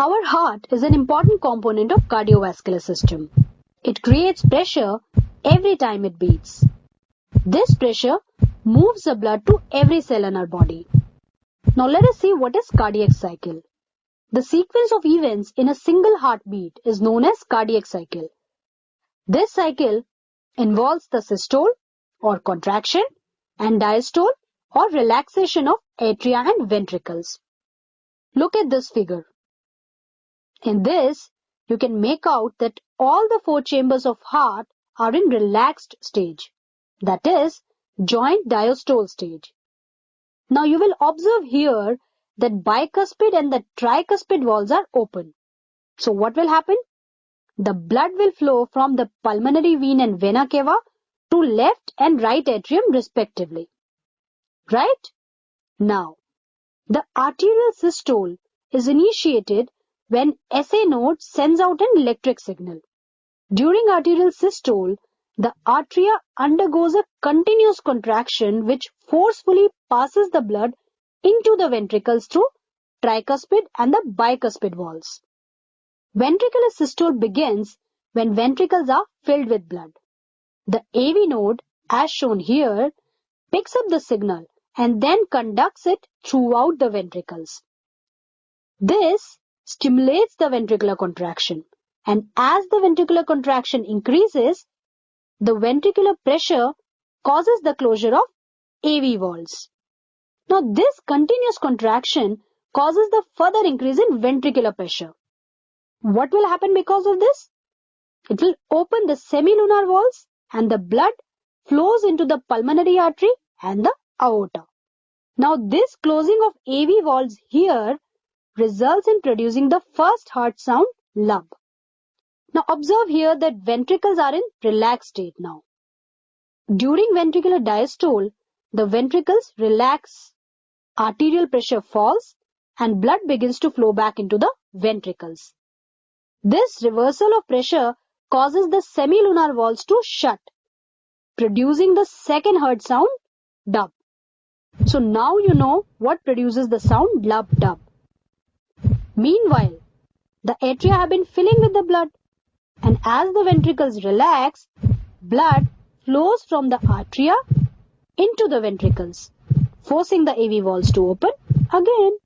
Our heart is an important component of cardiovascular system. It creates pressure every time it beats. This pressure moves the blood to every cell in our body. Now let us see what is cardiac cycle. The sequence of events in a single heartbeat is known as cardiac cycle. This cycle involves the systole or contraction and diastole or relaxation of atria and ventricles. Look at this figure. In this, you can make out that all the four chambers of heart are in relaxed stage, that is, joint diastole stage. Now you will observe here that bicuspid and the tricuspid valves are open. So what will happen? The blood will flow from the pulmonary vein and vena cava to left and right atrium respectively. Right? Now, the arterial systole is initiated when SA node sends out an electric signal. During arterial systole, the atria undergoes a continuous contraction which forcefully passes the blood into the ventricles through tricuspid and the bicuspid valves. Ventricular systole begins when ventricles are filled with blood. The AV node, as shown here, picks up the signal and then conducts it throughout the ventricles. This stimulates the ventricular contraction, and as the ventricular contraction increases, the ventricular pressure causes the closure of AV valves. Now, this continuous contraction causes the further increase in ventricular pressure. What will happen because of this? It will open the semilunar valves and the blood flows into the pulmonary artery and the aorta. Now, this closing of AV valves here results in producing the first heart sound, lub. Now, observe here that ventricles are in relaxed state now. During ventricular diastole, the ventricles relax, arterial pressure falls, and blood begins to flow back into the ventricles. This reversal of pressure causes the semilunar valves to shut, producing the second heart sound, dub. So now you know what produces the sound lub-dub. Meanwhile, the atria have been filling with the blood, and as the ventricles relax, blood flows from the atria into the ventricles, forcing the AV valves to open again.